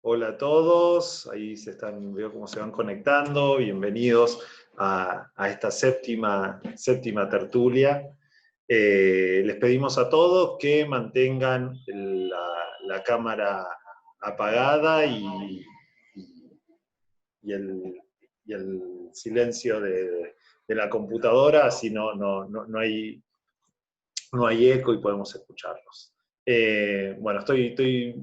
Hola a todos, ahí veo cómo se van conectando, bienvenidos a esta séptima tertulia. Les pedimos a todos que mantengan la cámara apagada y el silencio de la computadora, así no hay eco y podemos escucharlos. Bueno, estoy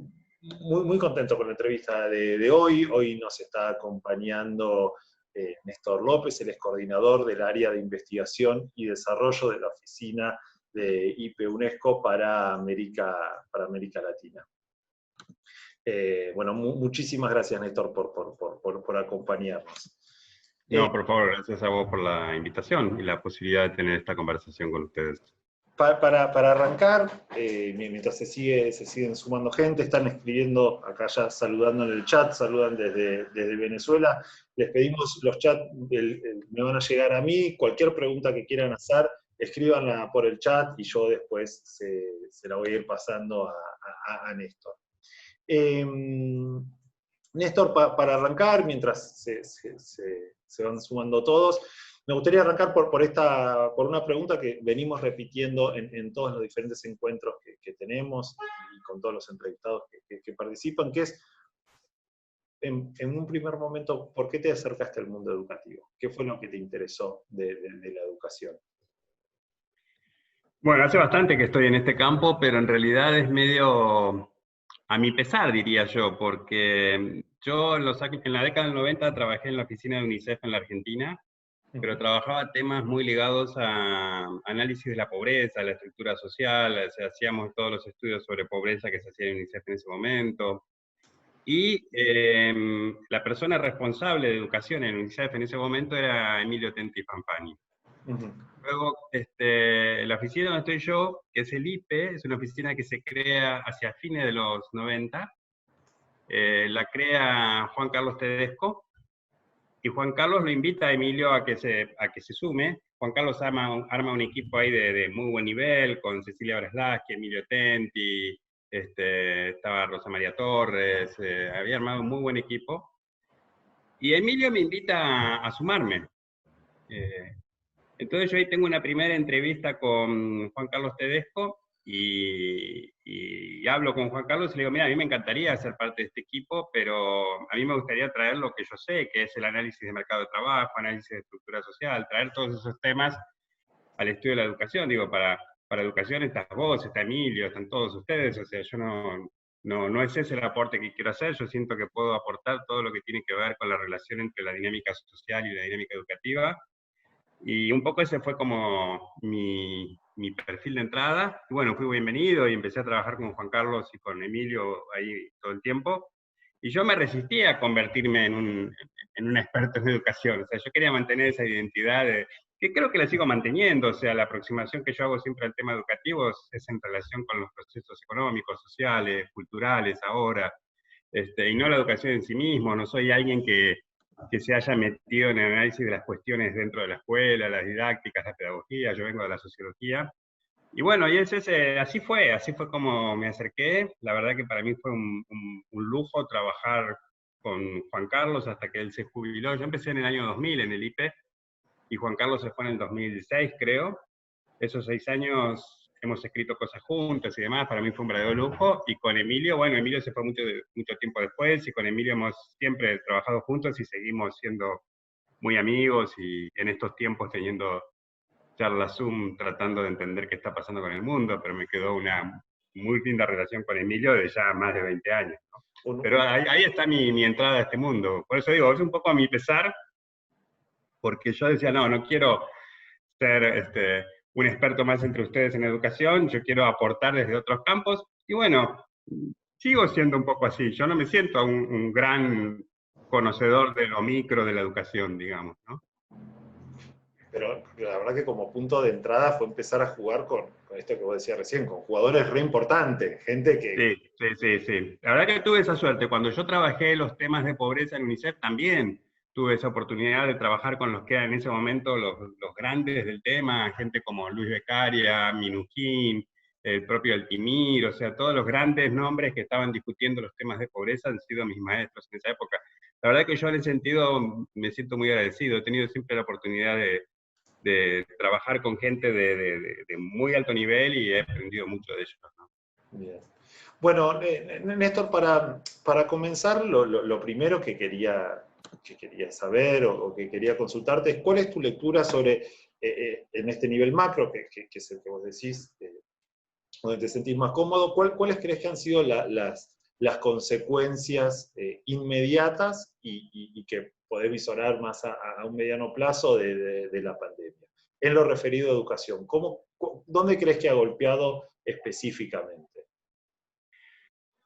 muy contento con la entrevista de hoy. Hoy nos está acompañando Néstor López, él es coordinador del área de investigación y desarrollo de la oficina de IP UNESCO para América Latina. Bueno, muchísimas gracias, Néstor, por acompañarnos. No, por favor, gracias a vos por la invitación y la posibilidad de tener esta conversación con ustedes. Para arrancar, mientras se siguen sumando gente, están escribiendo acá ya, saludando en el chat, saludan desde Venezuela. Les pedimos los chats, me van a llegar a mí, cualquier pregunta que quieran hacer, escríbanla por el chat y yo después se la voy a ir pasando a Néstor. Néstor, para arrancar, mientras se van sumando todos, me gustaría arrancar por una pregunta que venimos repitiendo en todos los diferentes encuentros que tenemos y con todos los entrevistados que participan, que es, en un primer momento, ¿por qué te acercaste al mundo educativo? ¿Qué fue lo que te interesó de la educación? Bueno, hace bastante que estoy en este campo, pero en realidad es medio a mi pesar, diría yo, porque yo en la década del 90 trabajé en la oficina de UNICEF en la Argentina, pero trabajaba temas muy ligados a análisis de la pobreza, la estructura social, o sea, hacíamos todos los estudios sobre pobreza que se hacían en UNICEF en ese momento. Y la persona responsable de educación en UNICEF en ese momento era Emilio Tenti Fanfani. Luego, la oficina donde estoy yo, que es el IPE, es una oficina que se crea hacia fines de los 90, la crea Juan Carlos Tedesco, y Juan Carlos lo invita a Emilio a que se sume. Juan Carlos arma un equipo ahí de muy buen nivel, con Cecilia Breslaski, Emilio Tenti, estaba Rosa María Torres, había armado un muy buen equipo. Y Emilio me invita a sumarme. Entonces yo ahí tengo una primera entrevista con Juan Carlos Tedesco y hablo con Juan Carlos y le digo, mira, a mí me encantaría ser parte de este equipo, pero a mí me gustaría traer lo que yo sé, que es el análisis de mercado de trabajo, análisis de estructura social, traer todos esos temas al estudio de la educación. Digo, para educación estás vos, está Emilio, están todos ustedes, o sea, yo no es ese el aporte que quiero hacer, yo siento que puedo aportar todo lo que tiene que ver con la relación entre la dinámica social y la dinámica educativa. Y un poco ese fue como mi perfil de entrada. Y bueno, fui bienvenido y empecé a trabajar con Juan Carlos y con Emilio ahí todo el tiempo. Y yo me resistía a convertirme en un experto en educación. O sea, yo quería mantener esa identidad que creo que la sigo manteniendo. O sea, la aproximación que yo hago siempre al tema educativo es en relación con los procesos económicos, sociales, culturales ahora. Y no la educación en sí mismo. No soy alguien que se haya metido en el análisis de las cuestiones dentro de la escuela, las didácticas, la pedagogía. Yo vengo de la sociología. Y bueno, y así fue como me acerqué. La verdad que para mí fue un lujo trabajar con Juan Carlos hasta que él se jubiló. Yo empecé en el año 2000 en el IPE, y Juan Carlos se fue en el 2006, creo. Esos 6 años hemos escrito cosas juntos y demás, para mí fue un verdadero lujo. Y con Emilio, bueno, Emilio se fue mucho tiempo después, y con Emilio hemos siempre trabajado juntos y seguimos siendo muy amigos, y en estos tiempos teniendo charlas Zoom tratando de entender qué está pasando con el mundo, pero me quedó una muy linda relación con Emilio de ya más de 20 años, ¿no? Pero ahí está mi entrada a este mundo. Por eso digo, es un poco a mi pesar, porque yo decía, no quiero ser un experto más entre ustedes en educación, yo quiero aportar desde otros campos, y bueno, sigo siendo un poco así. Yo no me siento un gran conocedor de lo micro de la educación, digamos, ¿no? Pero la verdad que como punto de entrada fue empezar a jugar con esto que vos decías recién, con jugadores re importantes, gente que... Sí. La verdad que tuve esa suerte. Cuando yo trabajé los temas de pobreza en UNICEF, también tuve esa oportunidad de trabajar con los que eran en ese momento los grandes del tema, gente como Luis Beccaria, Minujín, el propio Altimir, o sea, todos los grandes nombres que estaban discutiendo los temas de pobreza han sido mis maestros en esa época. La verdad que yo en ese sentido me siento muy agradecido, he tenido siempre la oportunidad de trabajar con gente de muy alto nivel y he aprendido mucho de ellos, ¿no? Bien. Bueno, Néstor, para comenzar, lo primero que quería saber o que quería consultarte es cuál es tu lectura sobre, en este nivel macro, que es el que vos decís, donde te sentís más cómodo, ¿cuáles crees que han sido las consecuencias inmediatas y que podés visorar más a un mediano plazo de la pandemia? En lo referido a educación, ¿dónde crees que ha golpeado específicamente?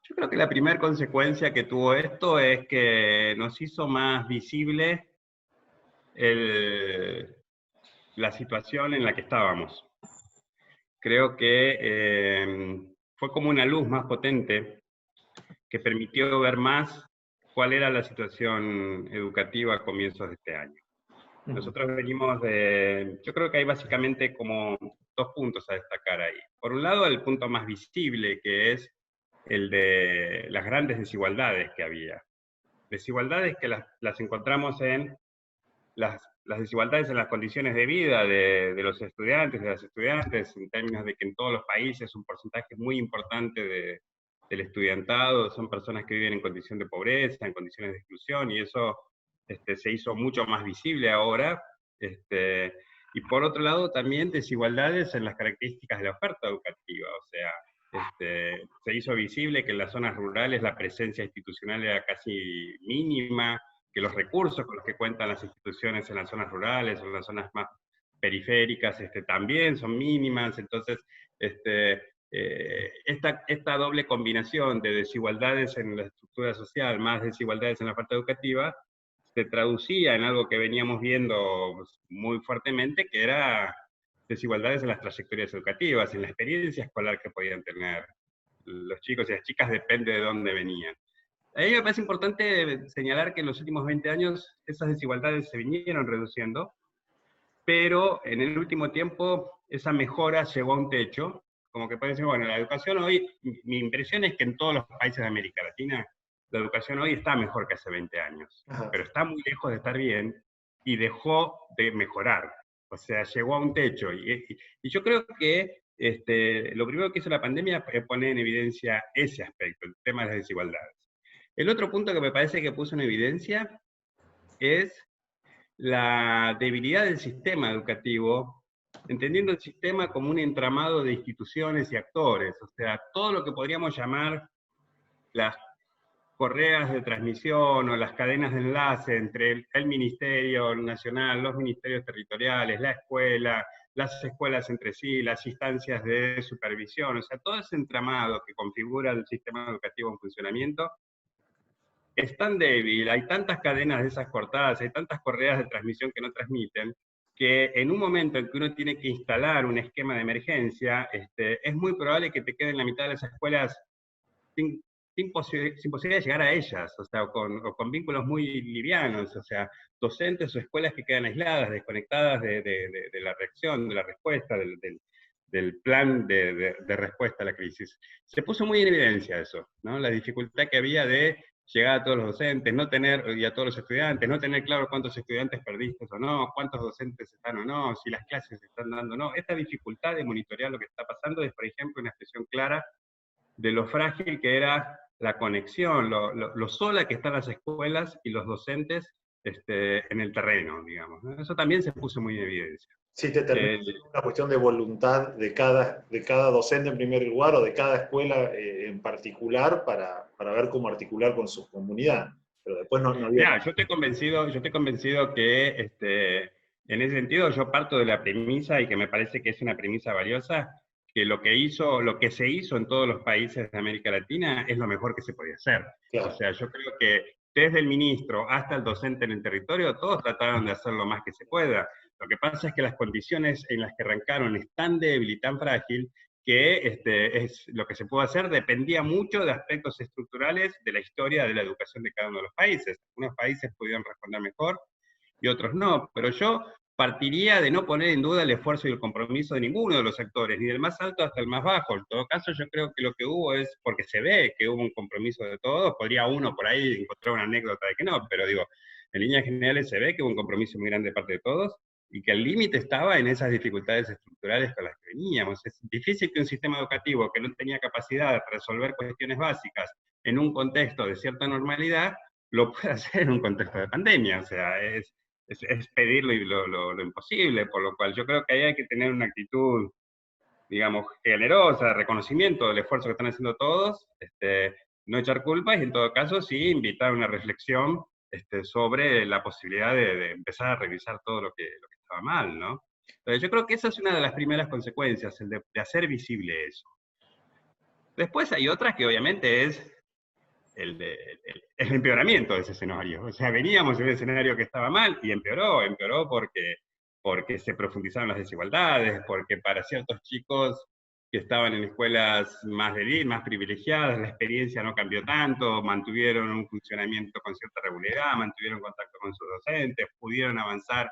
Yo creo que la primera consecuencia que tuvo esto es que nos hizo más visible la situación en la que estábamos. Creo que fue como una luz más potente que permitió ver más cuál era la situación educativa a comienzos de este año. Nosotros venimos yo creo que hay básicamente como dos puntos a destacar ahí. Por un lado, el punto más visible, que es el de las grandes desigualdades que había. Desigualdades que las encontramos en las desigualdades en las condiciones de vida de los estudiantes, de las estudiantes, en términos de que en todos los países un porcentaje muy importante del estudiantado son personas que viven en condición de pobreza, en condiciones de exclusión, y eso se hizo mucho más visible ahora. Y por otro lado, también desigualdades en las características de la oferta educativa, o sea, se hizo visible que en las zonas rurales la presencia institucional era casi mínima, que los recursos con los que cuentan las instituciones en las zonas rurales o en las zonas más periféricas también son mínimas. Entonces, esta doble combinación de desigualdades en la estructura social más desigualdades en la oferta educativa se traducía en algo que veníamos viendo muy fuertemente, que era desigualdades en las trayectorias educativas, en la experiencia escolar que podían tener los chicos y las chicas, depende de dónde venían. A mí me parece importante señalar que en los últimos 20 años esas desigualdades se vinieron reduciendo, pero en el último tiempo esa mejora llegó a un techo, como que puede decir, bueno, la educación hoy, mi impresión es que en todos los países de América Latina, la educación hoy está mejor que hace 20 años, pero está muy lejos de estar bien y dejó de mejorar, o sea, llegó a un techo. Y yo creo que lo primero que hizo la pandemia es poner en evidencia ese aspecto, el tema de las desigualdades. El otro punto que me parece que puso en evidencia es la debilidad del sistema educativo, entendiendo el sistema como un entramado de instituciones y actores, o sea, todo lo que podríamos llamar las correas de transmisión o las cadenas de enlace entre el Ministerio Nacional, los ministerios territoriales, la escuela, las escuelas entre sí, las instancias de supervisión, o sea, todo ese entramado que configura el sistema educativo en funcionamiento, es tan débil, hay tantas cadenas de esas cortadas, hay tantas correas de transmisión que no transmiten, que en un momento en que uno tiene que instalar un esquema de emergencia, es muy probable que te queden la mitad de las escuelas sin posibilidad de llegar a ellas, o sea, o con vínculos muy livianos, o sea, docentes o escuelas que quedan aisladas, desconectadas de la reacción, de la respuesta, del plan de respuesta a la crisis. Se puso muy en evidencia eso, ¿no? La dificultad que había de llegar a todos los docentes, no tener, y a todos los estudiantes, no tener claro cuántos estudiantes perdiste o no, cuántos docentes están o no, si las clases se están dando o no. Esta dificultad de monitorear lo que está pasando es, por ejemplo, una expresión clara de lo frágil que era la conexión, lo sola que están las escuelas y los docentes en el terreno, digamos, ¿no? Eso también se puso muy en evidencia. Sí, te termina siendo una cuestión de voluntad de cada docente en primer lugar o de cada escuela en particular para ver cómo articular con su comunidad. Pero después no había... Mirá, yo estoy convencido que en ese sentido yo parto de la premisa, y que me parece que es una premisa valiosa, que lo que se hizo en todos los países de América Latina es lo mejor que se podía hacer. Claro. O sea, yo creo que desde el ministro hasta el docente en el territorio, todos trataron de hacer lo más que se pueda. Lo que pasa es que las condiciones en las que arrancaron es tan débil y tan frágil que es lo que se pudo hacer dependía mucho de aspectos estructurales de la historia de la educación de cada uno de los países. Algunos países pudieron responder mejor y otros no, pero yo partiría de no poner en duda el esfuerzo y el compromiso de ninguno de los actores, ni del más alto hasta el más bajo. En todo caso, yo creo que lo que hubo es, porque se ve que hubo un compromiso de todos, podría uno por ahí encontrar una anécdota de que no, pero digo, en líneas generales se ve que hubo un compromiso muy grande de parte de todos, y que el límite estaba en esas dificultades estructurales con las que veníamos. Es difícil que un sistema educativo que no tenía capacidad de resolver cuestiones básicas en un contexto de cierta normalidad, lo pueda hacer en un contexto de pandemia. O sea, es pedir lo imposible, por lo cual yo creo que ahí hay que tener una actitud, digamos, generosa, de reconocimiento del esfuerzo que están haciendo todos, no echar culpas y en todo caso sí invitar a una reflexión sobre la posibilidad de empezar a revisar todo lo que estaba mal, ¿no? Entonces yo creo que esa es una de las primeras consecuencias, el de hacer visible eso. Después hay otras que obviamente es el empeoramiento de ese escenario. O sea, veníamos en un escenario que estaba mal y empeoró porque se profundizaron las desigualdades, porque para ciertos chicos que estaban en escuelas más de élite, más privilegiadas, la experiencia no cambió tanto, mantuvieron un funcionamiento con cierta regularidad, mantuvieron contacto con sus docentes, pudieron avanzar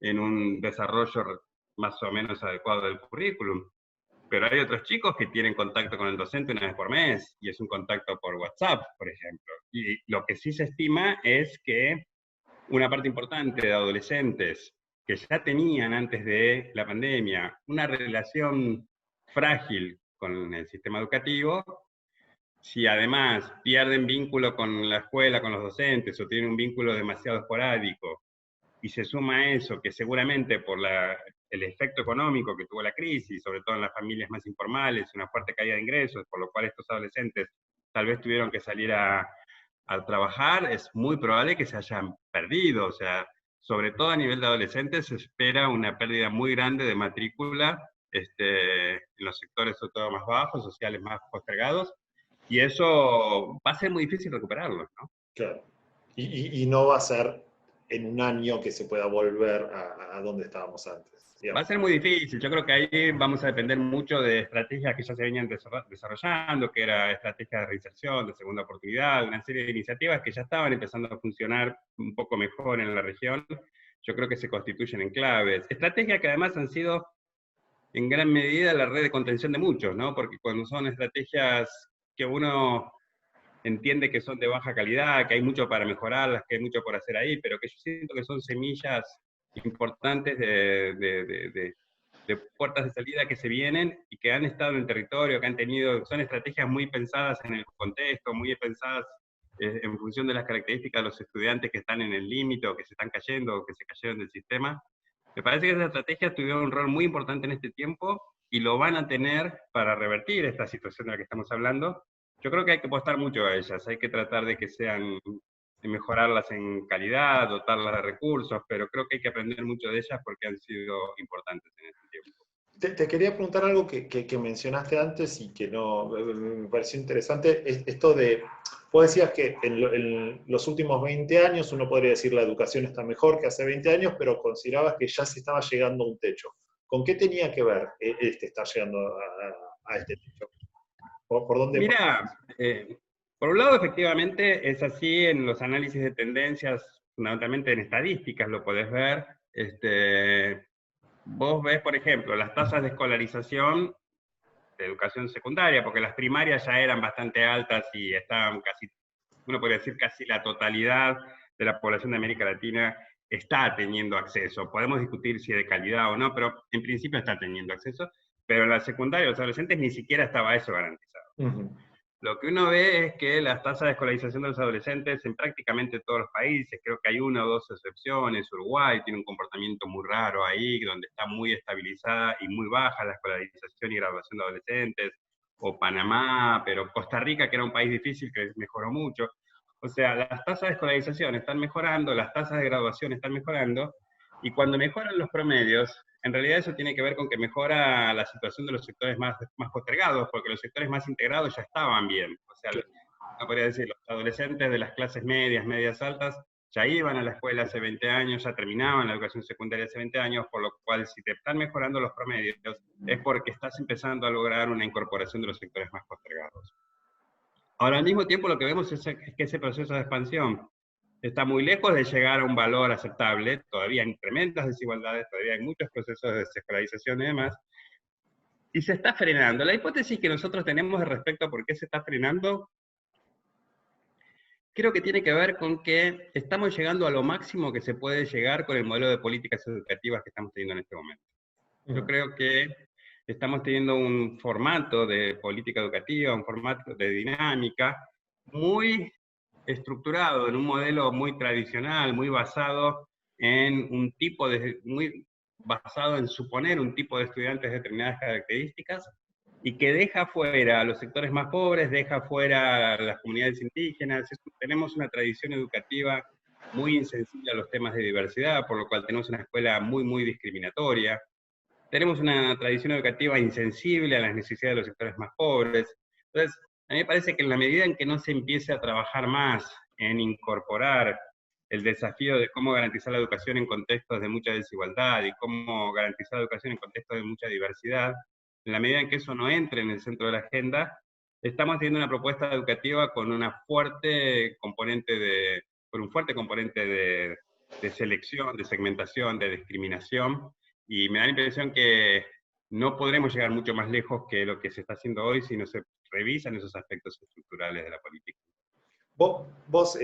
en un desarrollo más o menos adecuado del currículum. Pero hay otros chicos que tienen contacto con el docente una vez por mes, y es un contacto por WhatsApp, por ejemplo. Y lo que sí se estima es que una parte importante de adolescentes que ya tenían antes de la pandemia una relación frágil con el sistema educativo, si además pierden vínculo con la escuela, con los docentes, o tienen un vínculo demasiado esporádico, y se suma a eso, que seguramente por el efecto económico que tuvo la crisis, sobre todo en las familias más informales, una fuerte caída de ingresos, por lo cual estos adolescentes tal vez tuvieron que salir a trabajar, es muy probable que se hayan perdido. O sea, sobre todo a nivel de adolescentes se espera una pérdida muy grande de matrícula en los sectores sobre todo más bajos, sociales más postergados, y eso va a ser muy difícil recuperarlo, ¿no? Claro. Y no va a ser en un año que se pueda volver a donde estábamos antes. Va a Digamos. ser muy difícil. Yo creo que ahí vamos a depender mucho de estrategias que ya se venían desarrollando, que era estrategias de reinserción, de segunda oportunidad, una serie de iniciativas que ya estaban empezando a funcionar un poco mejor en la región. Yo creo que se constituyen en claves. Estrategias que además han sido en gran medida la red de contención de muchos, ¿no? Porque cuando son estrategias que uno entiende que son de baja calidad, que hay mucho para mejorarlas, que hay mucho por hacer ahí, pero que yo siento que son semillas importantes de puertas de salida que se vienen y que han estado en el territorio, que han tenido, son estrategias muy pensadas en el contexto, muy pensadas en función de las características de los estudiantes que están en el límite o que se están cayendo o que se cayeron del sistema. Me parece que esas estrategias tuvieron un rol muy importante en este tiempo y lo van a tener para revertir esta situación de la que estamos hablando. Yo creo que hay que apostar mucho a ellas, hay que tratar de que sean, de mejorarlas en calidad, dotarlas de recursos, pero creo que hay que aprender mucho de ellas porque han sido importantes en este tiempo. Te quería preguntar algo que mencionaste antes y que no me pareció interesante, esto de, vos decías que en los últimos 20 años uno podría decir la educación está mejor que hace 20 años, pero considerabas que ya se estaba llegando a un techo. ¿Con qué tenía que ver estar llegando a este techo? ¿Por dónde? Mira, por un lado efectivamente es así en los análisis de tendencias, fundamentalmente en estadísticas lo podés ver. Vos ves, por ejemplo, las tasas de escolarización de educación secundaria, porque las primarias ya eran bastante altas y estaban casi, uno podría decir casi la totalidad de la población de América Latina está teniendo acceso. Podemos discutir si es de calidad o no, pero en principio está teniendo acceso. Pero en la secundaria, los adolescentes, ni siquiera estaba eso garantizado. Uh-huh. Lo que uno ve es que las tasas de escolarización de los adolescentes en prácticamente todos los países, creo que hay una o dos excepciones, Uruguay tiene un comportamiento muy raro ahí, donde está muy estabilizada y muy baja la escolarización y graduación de adolescentes, o Panamá, pero Costa Rica, que era un país difícil, que mejoró mucho. O sea, las tasas de escolarización están mejorando, las tasas de graduación están mejorando, y cuando mejoran los promedios, en realidad eso tiene que ver con que mejora la situación de los sectores más postergados, porque los sectores más integrados ya estaban bien. O sea, no podría decir, los adolescentes de las clases medias, medias altas, ya iban a la escuela hace 20 años, ya terminaban la educación secundaria hace 20 años, por lo cual si te están mejorando los promedios es porque estás empezando a lograr una incorporación de los sectores más postergados. Ahora, al mismo tiempo, lo que vemos es que ese proceso de expansión está muy lejos de llegar a un valor aceptable, todavía hay tremendas desigualdades, todavía hay muchos procesos de desescolarización y demás, y se está frenando. La hipótesis que nosotros tenemos respecto a por qué se está frenando, creo que tiene que ver con que estamos llegando a lo máximo que se puede llegar con el modelo de políticas educativas que estamos teniendo en este momento. Yo creo que estamos teniendo un formato de política educativa, un formato de dinámica muy estructurado en un modelo muy tradicional, muy basado en un tipo de, muy basado en suponer un tipo de estudiantes de determinadas características, y que deja fuera a los sectores más pobres, deja fuera a las comunidades indígenas. Tenemos una tradición educativa muy insensible a los temas de diversidad, por lo cual tenemos una escuela muy, muy discriminatoria. Tenemos una tradición educativa insensible a las necesidades de los sectores más pobres. Entonces, a mí me parece que en la medida en que no se empiece a trabajar más en incorporar el desafío de cómo garantizar la educación en contextos de mucha desigualdad y cómo garantizar la educación en contextos de mucha diversidad, en la medida en que eso no entre en el centro de la agenda, estamos teniendo una propuesta educativa con un fuerte componente de selección, de segmentación, de discriminación, y me da la impresión que no podremos llegar mucho más lejos que lo que se está haciendo hoy si no se revisan esos aspectos estructurales de la política. Vos,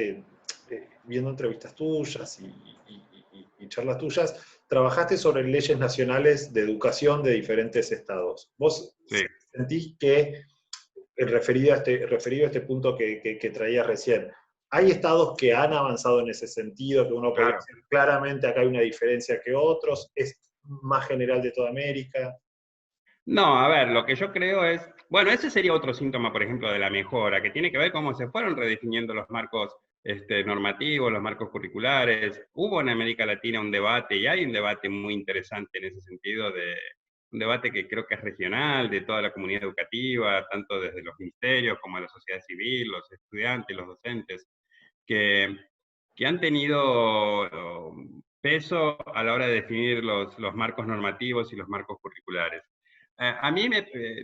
viendo entrevistas tuyas y charlas tuyas, trabajaste sobre leyes nacionales de educación de diferentes estados. ¿Vos Sí. sentís que, referido a este punto que traías recién, hay estados que han avanzado en ese sentido, que uno podría decir claramente acá hay una diferencia que otros, es más general de toda América? No, a ver, lo que yo creo es, bueno, ese sería otro síntoma, por ejemplo, de la mejora, que tiene que ver cómo se fueron redefiniendo los marcos normativos, los marcos curriculares. Hubo en América Latina un debate, y hay un debate muy interesante en ese sentido, un debate que creo que es regional, de toda la comunidad educativa, tanto desde los ministerios como la sociedad civil, los estudiantes, los docentes, que, que han tenido peso a la hora de definir los marcos normativos y los marcos curriculares. A mí,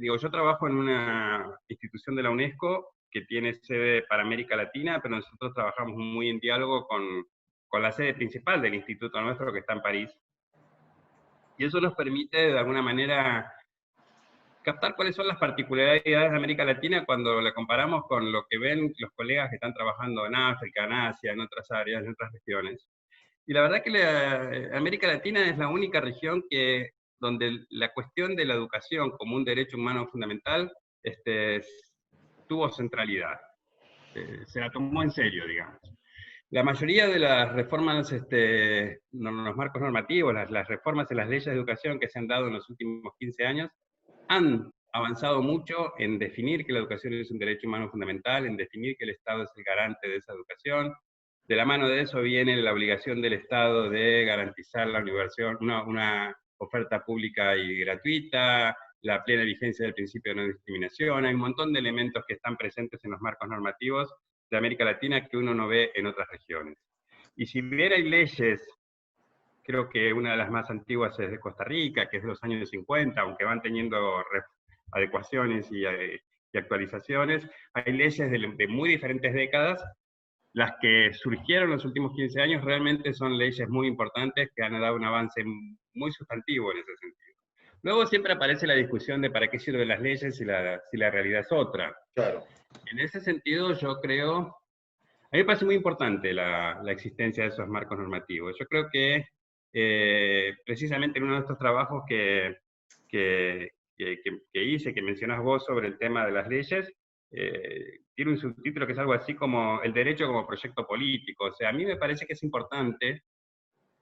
yo trabajo en una institución de la UNESCO que tiene sede para América Latina, pero nosotros trabajamos muy en diálogo con la sede principal del instituto nuestro, que está en París. Y eso nos permite, de alguna manera, captar cuáles son las particularidades de América Latina cuando la comparamos con lo que ven los colegas que están trabajando en África, en Asia, en otras áreas, en otras regiones. Y la verdad que América Latina es la única región donde la cuestión de la educación como un derecho humano fundamental tuvo centralidad. Se la tomó en serio, digamos. La mayoría de las reformas, los marcos normativos, las reformas en las leyes de educación que se han dado en los últimos 15 años, han avanzado mucho en definir que la educación es un derecho humano fundamental, en definir que el Estado es el garante de esa educación. De la mano de eso viene la obligación del Estado de garantizar la universidad, una oferta pública y gratuita, la plena vigencia del principio de no discriminación. Hay un montón de elementos que están presentes en los marcos normativos de América Latina que uno no ve en otras regiones. Y si bien hay leyes, creo que una de las más antiguas es de Costa Rica, que es de los años 50, aunque van teniendo adecuaciones y actualizaciones, hay leyes de muy diferentes décadas. Las que surgieron en los últimos 15 años realmente son leyes muy importantes que han dado un avance muy sustantivo en ese sentido. Luego siempre aparece la discusión de para qué sirven las leyes si la realidad es otra. Claro. En ese sentido yo creo, a mí me parece muy importante la existencia de esos marcos normativos. Yo creo que precisamente en uno de estos trabajos que hice, que mencionás vos sobre el tema de las leyes, tiene un subtítulo que es algo así como el derecho como proyecto político. O sea, a mí me parece que es importante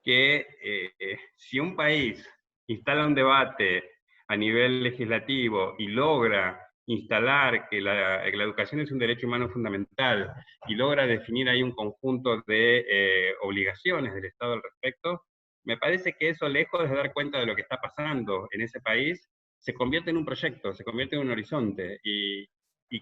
que si un país instala un debate a nivel legislativo y logra instalar que la educación es un derecho humano fundamental y logra definir ahí un conjunto de obligaciones del Estado al respecto, me parece que eso, lejos de dar cuenta de lo que está pasando en ese país, se convierte en un proyecto, se convierte en un horizonte, y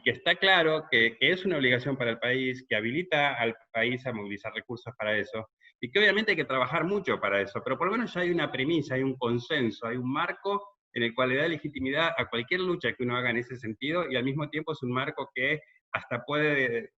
que está claro que es una obligación para el país, que habilita al país a movilizar recursos para eso, y que obviamente hay que trabajar mucho para eso, pero por lo menos ya hay una premisa, hay un consenso, hay un marco en el cual le da legitimidad a cualquier lucha que uno haga en ese sentido, y al mismo tiempo es un marco que hasta puede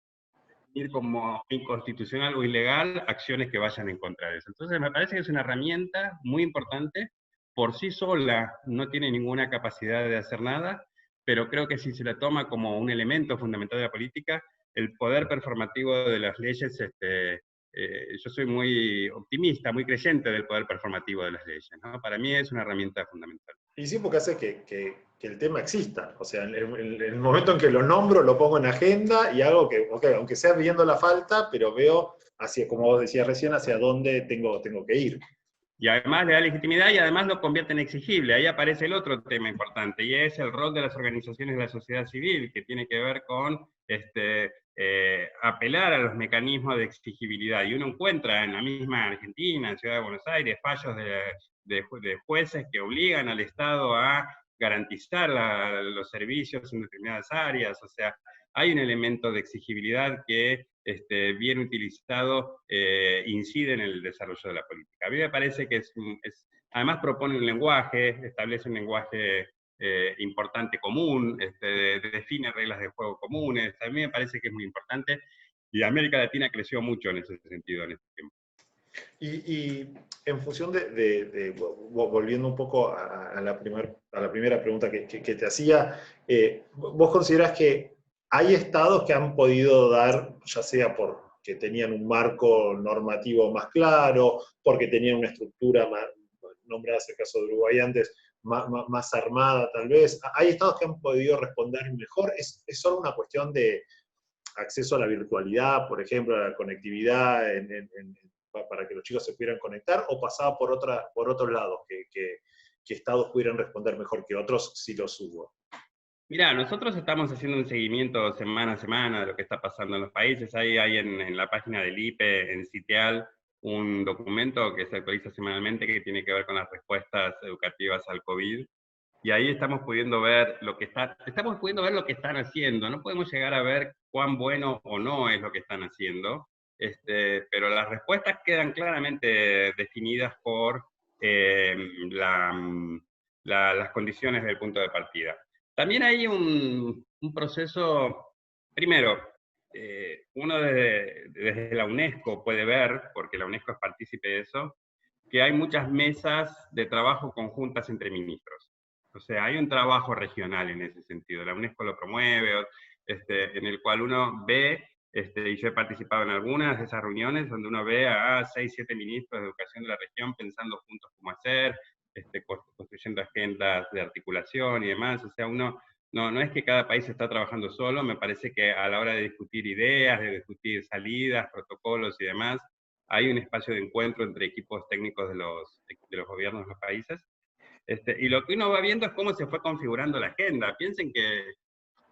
definir como inconstitucional o ilegal acciones que vayan en contra de eso. Entonces me parece que es una herramienta muy importante, por sí sola no tiene ninguna capacidad de hacer nada, pero creo que si se la toma como un elemento fundamental de la política, el poder performativo de las leyes, yo soy muy optimista, muy creyente del poder performativo de las leyes, ¿no? Para mí es una herramienta fundamental. Y sí, porque hace que el tema exista. O sea, en el momento en que lo nombro, lo pongo en agenda y hago que, ok, aunque sea viendo la falta, pero veo hacia, como vos decías recién, hacia dónde tengo que ir. Y además le da legitimidad y además lo convierte en exigible. Ahí aparece el otro tema importante, y es el rol de las organizaciones de la sociedad civil, que tiene que ver con apelar a los mecanismos de exigibilidad. Y uno encuentra en la misma Argentina, en Ciudad de Buenos Aires, fallos de jueces que obligan al Estado a garantizar los servicios en determinadas áreas. O sea, hay un elemento de exigibilidad que, bien utilizado, incide en el desarrollo de la política. A mí me parece que además propone un lenguaje, establece un lenguaje importante común, define reglas de juego comunes. A mí me parece que es muy importante, y América Latina creció mucho en ese sentido en este tiempo. Y en función volviendo un poco a la primera pregunta que te hacía, ¿vos considerás que hay estados que han podido dar, ya sea porque tenían un marco normativo más claro, porque tenían una estructura más, nombradas el caso de Uruguay antes, más armada tal vez? ¿Hay estados que han podido responder mejor? ¿Es solo una cuestión de acceso a la virtualidad, por ejemplo, a la conectividad para que los chicos se pudieran conectar, o pasaba por otros lados, que estados pudieran responder mejor que otros si los hubo? Mirá, nosotros estamos haciendo un seguimiento semana a semana de lo que está pasando en los países. Hay en la página del IPE, en Citial, un documento que se actualiza semanalmente que tiene que ver con las respuestas educativas al COVID. Y ahí estamos pudiendo ver lo que están haciendo. No podemos llegar a ver cuán bueno o no es lo que están haciendo, pero las respuestas quedan claramente definidas por las condiciones del punto de partida. También hay un proceso, primero, uno desde la UNESCO puede ver, porque la UNESCO es partícipe de eso, que hay muchas mesas de trabajo conjuntas entre ministros. O sea, hay un trabajo regional en ese sentido. La UNESCO lo promueve, en el cual uno ve, y yo he participado en algunas de esas reuniones, donde uno ve a 6, 7 ministros de educación de la región pensando juntos cómo hacer, construyendo agendas de articulación y demás. O sea, no es que cada país está trabajando solo, me parece que a la hora de discutir ideas, de discutir salidas, protocolos y demás, hay un espacio de encuentro entre equipos técnicos de los gobiernos de los países. Y lo que uno va viendo es cómo se fue configurando la agenda. Piensen que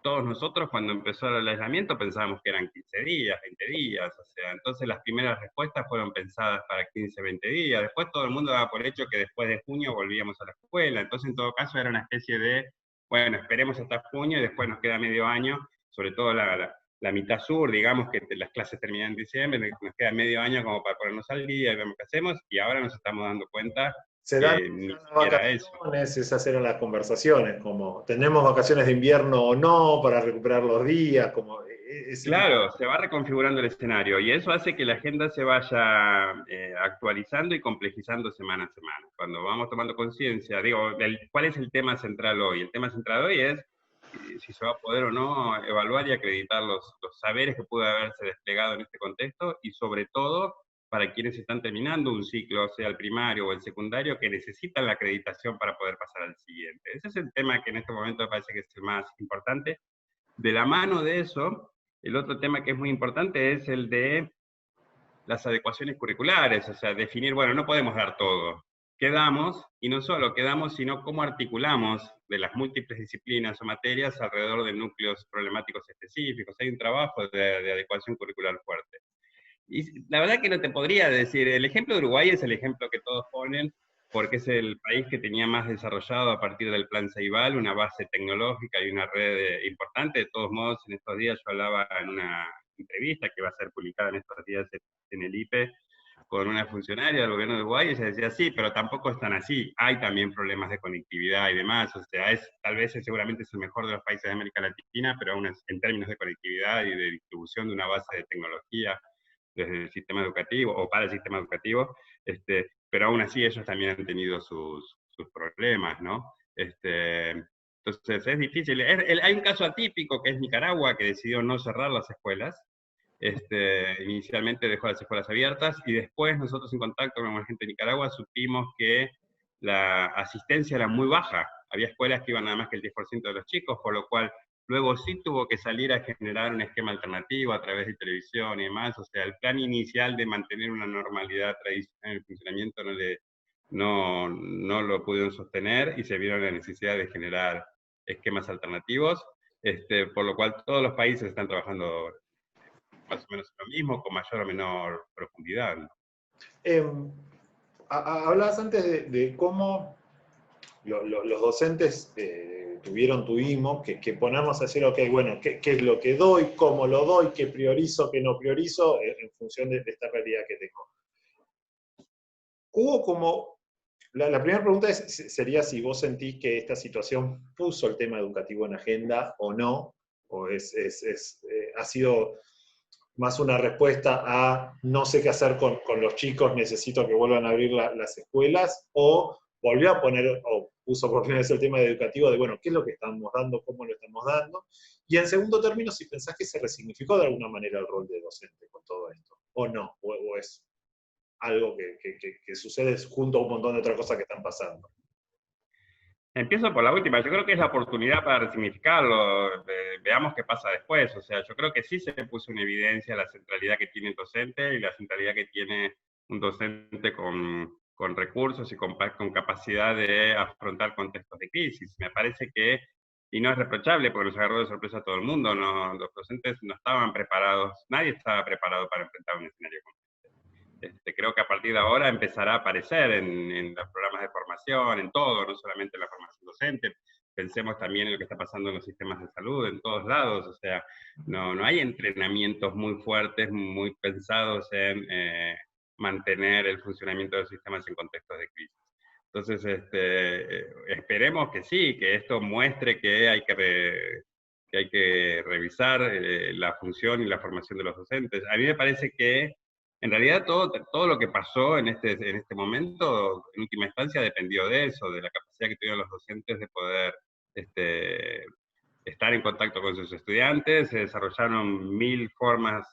todos nosotros cuando empezó el aislamiento pensábamos que eran 15 días, 20 días, o sea, entonces las primeras respuestas fueron pensadas para 15, 20 días, después todo el mundo daba por hecho que después de junio volvíamos a la escuela, entonces en todo caso era una especie de, bueno, esperemos hasta junio y después nos queda medio año, sobre todo la mitad sur, digamos que las clases terminan en diciembre, nos queda medio año como para ponernos al día y vemos qué hacemos, y ahora nos estamos dando cuenta Se dan que ni las siquiera eso. vacaciones, esas eran las conversaciones, como, ¿tenemos vacaciones de invierno o no para recuperar los días? Como ese Claro, se va reconfigurando el escenario y eso hace que la agenda se vaya actualizando y complejizando semana a semana. Cuando vamos tomando conciencia, digo, ¿cuál es el tema central hoy? El tema central hoy es si se va a poder o no evaluar y acreditar los saberes que pudo haberse desplegado en este contexto, y sobre todo para quienes están terminando un ciclo, sea el primario o el secundario, que necesitan la acreditación para poder pasar al siguiente. Ese es el tema que en este momento me parece que es el más importante. De la mano de eso, el otro tema que es muy importante es el de las adecuaciones curriculares, o sea, definir, bueno, no podemos dar todo. ¿Qué damos? Y no solo qué damos, sino cómo articulamos de las múltiples disciplinas o materias alrededor de núcleos problemáticos específicos. Hay un trabajo de adecuación curricular fuerte. Y la verdad que no te podría decir, el ejemplo de Uruguay es el ejemplo que todos ponen, porque es el país que tenía más desarrollado a partir del Plan Ceibal, una base tecnológica y una red importante. De todos modos, en estos días yo hablaba en una entrevista que va a ser publicada en estos días en el IPE, con una funcionaria del gobierno de Uruguay, y ella decía, sí, pero tampoco es tan así, hay también problemas de conectividad y demás, o sea, tal vez seguramente es el mejor de los países de América Latina, pero aún en términos de conectividad y de distribución de una base de tecnología desde el sistema educativo, o para el sistema educativo, pero aún así ellos también han tenido sus problemas, ¿no? Entonces es difícil. Hay un caso atípico que es Nicaragua, que decidió no cerrar las escuelas. Inicialmente dejó las escuelas abiertas y después nosotros en contacto con la gente de Nicaragua supimos que la asistencia era muy baja. Había escuelas que iban nada más que el 10% de los chicos, por lo cual luego sí tuvo que salir a generar un esquema alternativo a través de televisión y demás. O sea, el plan inicial de mantener una normalidad tradicional en el funcionamiento no lo pudieron sostener y se vieron la necesidad de generar esquemas alternativos, por lo cual todos los países están trabajando más o menos lo mismo, con mayor o menor profundidad. Hablabas antes de cómo los docentes tuvimos que ponernos a decir, ok, bueno, ¿qué es lo que doy? ¿Cómo lo doy? ¿Qué priorizo? ¿Qué no priorizo? En función de esta realidad que tengo. Hubo como... La primera pregunta sería si vos sentís que esta situación puso el tema educativo en agenda o no, o ha sido más una respuesta a no sé qué hacer con los chicos, necesito que vuelvan a abrir las escuelas, o volvió a poner, o puso por primera vez el tema educativo de, bueno, ¿qué es lo que estamos dando? ¿Cómo lo estamos dando? Y en segundo término, si pensás que se resignificó de alguna manera el rol de docente con todo esto, o no, o es algo que sucede junto a un montón de otras cosas que están pasando. Empiezo por la última, yo creo que es la oportunidad para resignificarlo, veamos qué pasa después, o sea, yo creo que sí se puso en evidencia la centralidad que tiene el docente y la centralidad que tiene un docente con recursos y con capacidad de afrontar contextos de crisis. Me parece que, y no es reprochable porque nos agarró de sorpresa a todo el mundo, los docentes no estaban preparados, nadie estaba preparado para enfrentar un escenario como creo que a partir de ahora empezará a aparecer en los programas de formación, en todo, no solamente en la formación docente. Pensemos también en lo que está pasando en los sistemas de salud, en todos lados. O sea, no hay entrenamientos muy fuertes, muy pensados en mantener el funcionamiento de los sistemas en contextos de crisis. Entonces, esperemos que sí, que esto muestre que hay que revisar la función y la formación de los docentes. A mí me parece que en realidad todo lo que pasó en este momento, en última instancia, dependió de eso, de la capacidad que tuvieron los docentes de poder estar en contacto con sus estudiantes. Se desarrollaron 1000 formas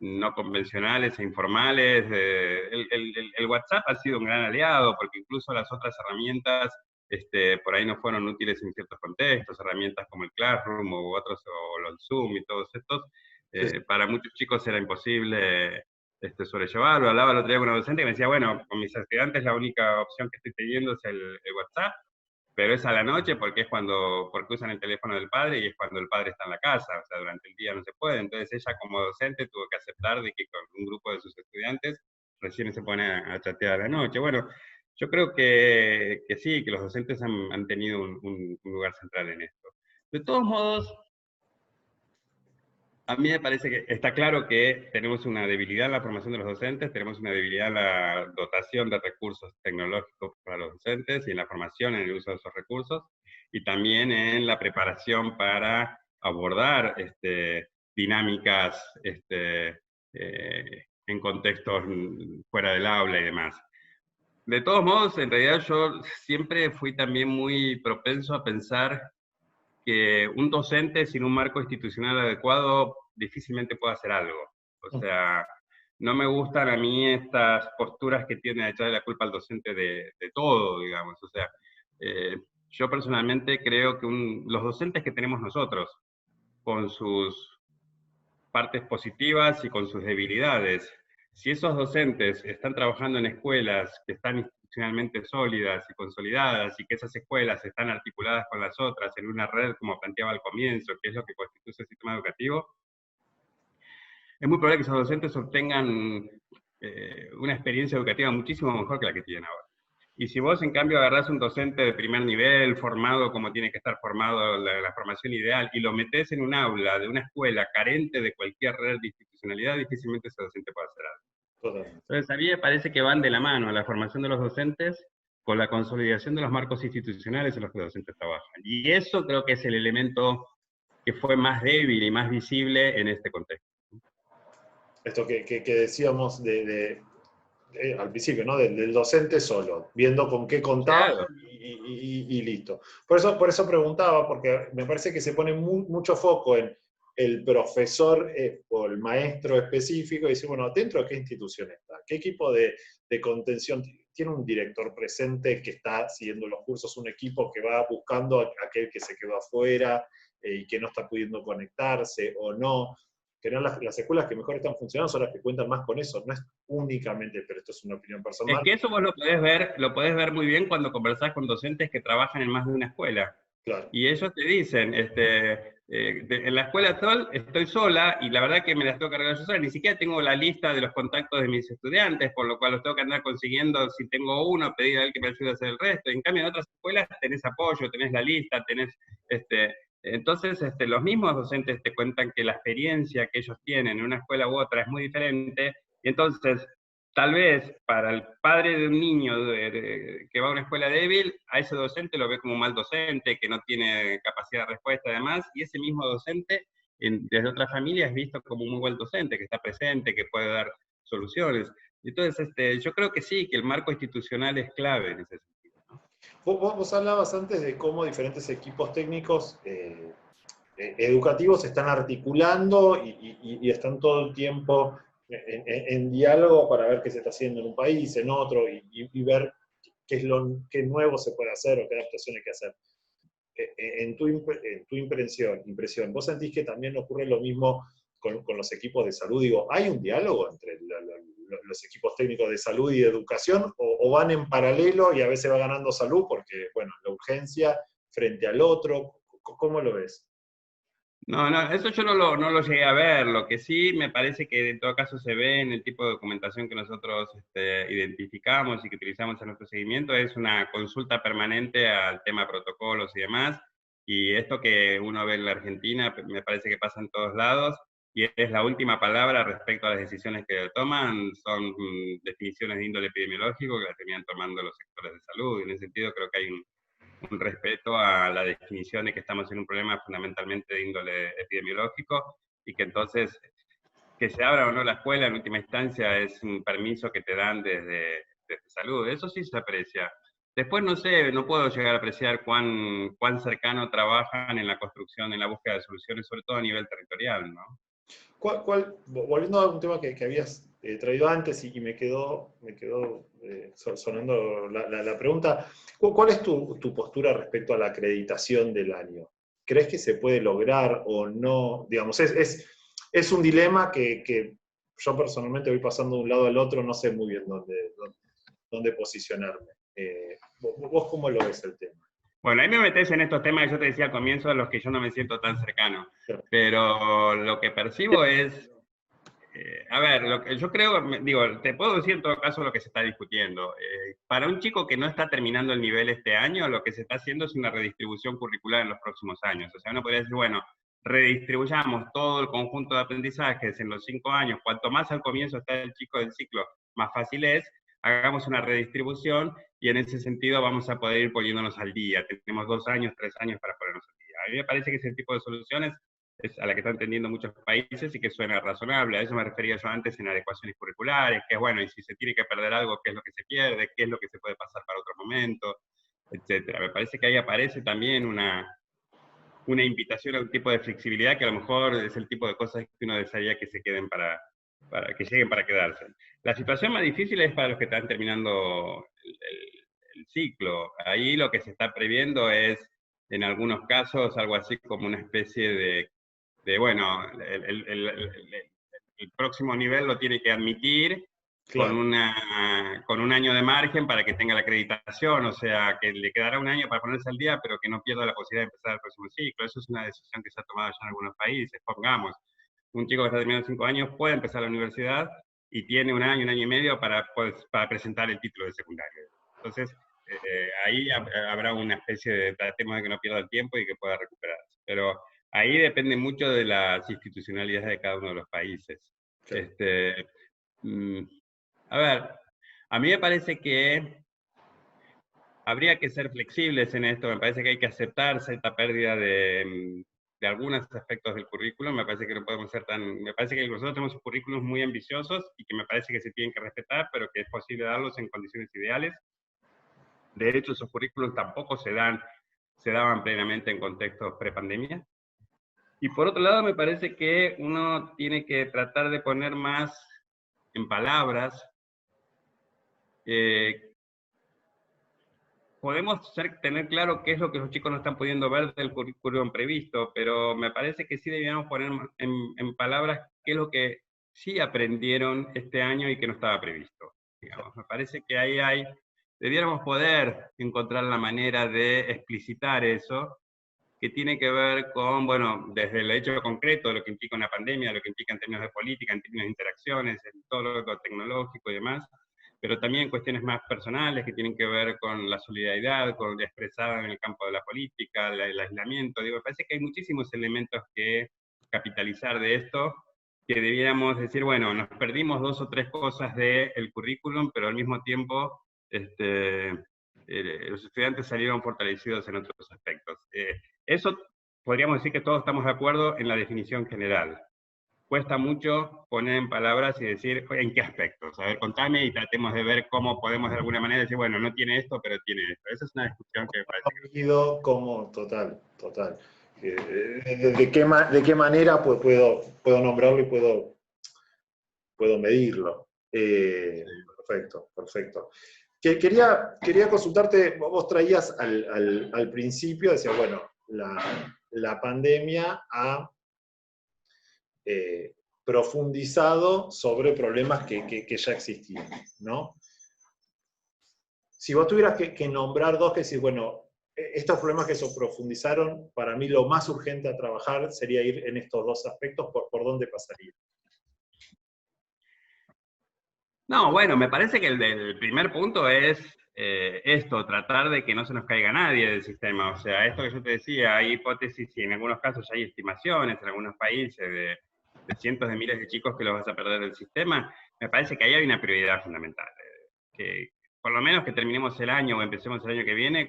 no convencionales e informales. El WhatsApp ha sido un gran aliado, porque incluso las otras herramientas por ahí no fueron útiles en ciertos contextos, herramientas como el Classroom o otros, o el Zoom y todos estos. Para muchos chicos era imposible sobrellevarlo. Hablaba el otro día con una docente que me decía, bueno, con mis estudiantes la única opción que estoy teniendo es el WhatsApp, pero es a la noche porque porque usan el teléfono del padre y es cuando el padre está en la casa, o sea, durante el día no se puede. Entonces ella como docente tuvo que aceptar de que con un grupo de sus estudiantes recién se pone a chatear a la noche. Bueno, yo creo que sí, que los docentes han tenido un lugar central en esto. De todos modos, a mí me parece que está claro que tenemos una debilidad en la formación de los docentes, tenemos una debilidad en la dotación de recursos tecnológicos para los docentes y en la formación en el uso de esos recursos, y también en la preparación para abordar dinámicas en contextos fuera del aula y demás. De todos modos, en realidad yo siempre fui también muy propenso a pensar que un docente sin un marco institucional adecuado difícilmente puede hacer algo. O sea, no me gustan a mí estas posturas que tienden a echarle la culpa al docente de todo, digamos. O sea, yo personalmente creo que los docentes que tenemos nosotros, con sus partes positivas y con sus debilidades, si esos docentes están trabajando en escuelas que están institucionalmente sólidas y consolidadas, y que esas escuelas están articuladas con las otras en una red, como planteaba al comienzo, que es lo que constituye el sistema educativo, es muy probable que esos docentes obtengan una experiencia educativa muchísimo mejor que la que tienen ahora. Y si vos, en cambio, agarrás un docente de primer nivel, formado como tiene que estar formado, la formación ideal, y lo metés en un aula de una escuela carente de cualquier red de institucionalidad, difícilmente ese docente puede hacer algo. Totalmente. Entonces, a mí me parece que van de la mano la formación de los docentes con la consolidación de los marcos institucionales en los que los docentes trabajan. Y eso creo que es el elemento que fue más débil y más visible en este contexto. Esto que decíamos al principio, ¿no? Del docente solo, viendo con qué contaba Claro. y listo. Por eso preguntaba, porque me parece que se pone mucho foco en el profesor o el maestro específico y decir, bueno, ¿dentro de qué institución está? ¿Qué equipo de contención tiene un director presente que está siguiendo los cursos, un equipo que va buscando a aquel que se quedó afuera y que no está pudiendo conectarse o no? Que no las escuelas que mejor están funcionando son las que cuentan más con eso, no es únicamente, pero esto es una opinión Es personal, que eso vos lo podés ver muy bien cuando conversás con docentes que trabajan en más de una escuela. claro. Y ellos te dicen, en la escuela actual estoy sola y la verdad que me las tengo que arreglar yo sola, ni siquiera tengo la lista de los contactos de mis estudiantes, por lo cual los tengo que andar consiguiendo, si tengo uno, pedir a él que me ayude a hacer el resto. En cambio, en otras escuelas tenés apoyo, tenés la lista, entonces los mismos docentes te cuentan que la experiencia que ellos tienen en una escuela u otra es muy diferente, y entonces tal vez para el padre de un niño que va a una escuela débil, a ese docente lo ve como un mal docente, que no tiene capacidad de respuesta además, y ese mismo docente desde otras familias es visto como un muy buen docente, que está presente, que puede dar soluciones. Entonces, yo creo que sí, que el marco institucional es clave en ese sentido, ¿no? Vos hablabas antes de cómo diferentes equipos técnicos educativos se están articulando y están todo el tiempo en diálogo para ver qué se está haciendo en un país, en otro, y ver qué nuevo se puede hacer o qué adaptación hay que hacer. En tu impresión, ¿vos sentís que también ocurre lo mismo con los equipos de salud? Digo, ¿hay un diálogo entre los equipos técnicos de salud y de educación o van en paralelo y a veces va ganando salud porque, bueno, la urgencia frente al otro? ¿Cómo lo ves? No, no, eso yo no lo llegué a ver. Lo que sí me parece que en todo caso se ve en el tipo de documentación que nosotros identificamos y que utilizamos en nuestro seguimiento es una consulta permanente al tema protocolos y demás. Y esto que uno ve en la Argentina me parece que pasa en todos lados y es la última palabra respecto a las decisiones que toman. Son definiciones de índole epidemiológico que las terminan tomando los sectores de salud. Y en ese sentido creo que hay un respeto a la definición de que estamos en un problema fundamentalmente de índole epidemiológico y que entonces que se abra o no la escuela en última instancia es un permiso que te dan desde salud. Eso sí se aprecia. Después no sé, no puedo llegar a apreciar cuán cercano trabajan en la construcción, en la búsqueda de soluciones, sobre todo a nivel territorial, ¿no? Volviendo a un tema que habías traído antes y me quedó sonando la pregunta, ¿cuál es tu postura respecto a la acreditación del año? ¿Crees que se puede lograr o no? Digamos, es un dilema que yo personalmente voy pasando de un lado al otro, no sé muy bien dónde posicionarme. ¿Vos cómo lo ves el tema? Bueno, ahí me metes en estos temas que yo te decía al comienzo, a los que yo no me siento tan cercano. Pero lo que percibo es a ver, lo que yo creo, digo, te puedo decir en todo caso lo que se está discutiendo. Para un chico que no está terminando el nivel este año, lo que se está haciendo es una redistribución curricular en los próximos años. O sea, uno podría decir, bueno, redistribuyamos todo el conjunto de aprendizajes en los 5 años. Cuanto más al comienzo está el chico del ciclo, más fácil es. Hagamos una redistribución y en ese sentido vamos a poder ir poniéndonos al día. Tenemos 2 años, 3 años para ponernos al día. A mí me parece que ese tipo de soluciones es a la que están tendiendo muchos países y que suena razonable. A eso me refería yo antes en adecuaciones curriculares, que bueno, y si se tiene que perder algo, qué es lo que se pierde, qué es lo que se puede pasar para otro momento, etcétera. Me parece que ahí aparece también una invitación a un tipo de flexibilidad que a lo mejor es el tipo de cosas que uno desearía que se queden para que lleguen para quedarse. La situación más difícil es para los que están terminando el ciclo. Ahí lo que se está previendo es, en algunos casos, algo así como una especie bueno, el próximo nivel lo tiene que admitir Claro. con un año de margen para que tenga la acreditación, o sea, que le quedará un año para ponerse al día, pero que no pierda la posibilidad de empezar el próximo ciclo. Eso es una decisión que se ha tomado ya en algunos países. Pongamos, un chico que está terminando 5 años puede empezar la universidad y tiene un año y medio para presentar el título de secundario. Entonces, ahí habrá una especie de tratemos de que no pierda el tiempo y que pueda recuperarse. Pero ahí depende mucho de las institucionalidades de cada uno de los países. Claro. Este, mm, A ver, a mí me parece que habría que ser flexibles en esto, me parece que hay que aceptar cierta pérdida de algunos aspectos del currículum, me parece que no podemos ser me parece que nosotros tenemos currículos muy ambiciosos y que me parece que se tienen que respetar, pero que es posible darlos en condiciones ideales. De hecho, esos currículos tampoco se daban plenamente en contextos prepandemia. Y por otro lado, me parece que uno tiene que tratar de poner más en palabras. Podemos tener claro qué es lo que los chicos no están pudiendo ver del currículum previsto, pero me parece que sí deberíamos poner en palabras qué es lo que sí aprendieron este año y que no estaba previsto. Digamos. Me parece que debiéramos poder encontrar la manera de explicitar eso, que tiene que ver con, bueno, desde el hecho concreto de lo que implica una pandemia, lo que implica en términos de política, en términos de interacciones, en todo lo tecnológico y demás, pero también cuestiones más personales que tienen que ver con la solidaridad, con expresada en el campo de la política, el aislamiento. Digo, me parece que hay muchísimos elementos que capitalizar de esto, que debiéramos decir, bueno, nos perdimos 2 o 3 cosas del currículum, pero al mismo tiempo los estudiantes salieron fortalecidos en otros aspectos. Eso podríamos decir que todos estamos de acuerdo en la definición general. Cuesta mucho poner en palabras y decir en qué aspectos. A ver, contame y tratemos de ver cómo podemos de alguna manera decir, bueno, no tiene esto, pero tiene esto. Esa es una discusión que me parece que... Como, total, total. ¿De qué manera puedo nombrarlo y puedo medirlo? Perfecto, perfecto. Quería consultarte, vos traías al principio, decías, bueno, la pandemia ha profundizado sobre problemas que ya existían, ¿no? Si vos tuvieras que nombrar dos que decís, bueno, estos problemas que se profundizaron, para mí lo más urgente a trabajar sería ir en estos dos aspectos, ¿por dónde pasaría? No, bueno, me parece que el primer punto es esto, tratar de que no se nos caiga nadie del sistema. O sea, esto que yo te decía, hay hipótesis y en algunos casos ya hay estimaciones en algunos países de cientos de miles de chicos que los vas a perder del sistema. Me parece que ahí hay una prioridad fundamental. Que por lo menos que terminemos el año o empecemos el año que viene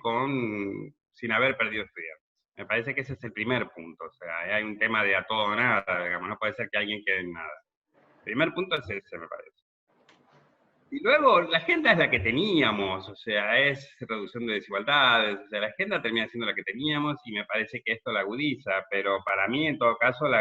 sin haber perdido estudiantes. Me parece que ese es el primer punto. O sea, hay un tema de a todo o nada, digamos, no puede ser que alguien quede en nada. El primer punto es ese, me parece. Y luego, la agenda es la que teníamos, o sea, es reducción de desigualdades, o sea, la agenda termina siendo la que teníamos y me parece que esto la agudiza, pero para mí, en todo caso, el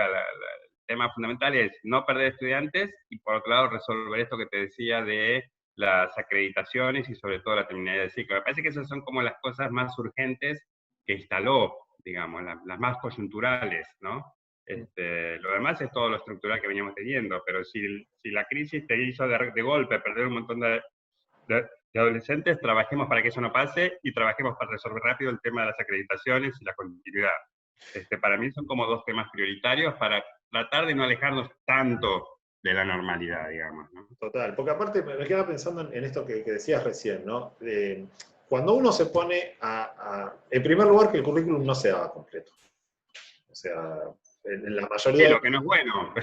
tema fundamental es no perder estudiantes y, por otro lado, resolver esto que te decía de las acreditaciones y sobre todo la terminalidad del ciclo. Me parece que esas son como las cosas más urgentes que instaló, digamos, las más coyunturales, ¿no? Lo demás es todo lo estructural que veníamos teniendo, pero si la crisis te hizo de golpe perder un montón de adolescentes, trabajemos para que eso no pase y trabajemos para resolver rápido el tema de las acreditaciones y la continuidad. Para mí son como dos temas prioritarios para tratar de no alejarnos tanto de la normalidad, digamos, ¿no? Total, porque aparte me quedaba pensando en esto que decías recién, ¿no? Cuando uno se pone en primer lugar, que el currículum no se daba completo. O sea, en la Sí, mayoría de... lo que no es bueno.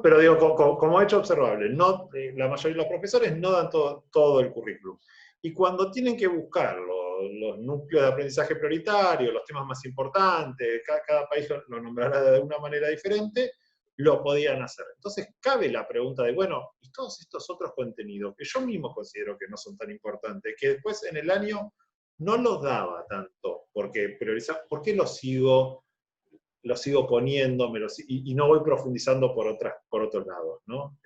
Pero digo, como hecho observable, no, la mayoría de los profesores no dan todo el currículum. Y cuando tienen que buscar los núcleos de aprendizaje prioritario, los temas más importantes, cada país lo nombrará de una manera diferente, lo podían hacer. Entonces cabe la pregunta de, bueno, ¿y todos estos otros contenidos que yo mismo considero que no son tan importantes, que después en el año no los daba tanto, porque priorizar, ¿por qué los sigo poniendo y no voy profundizando por otros lados, ¿no?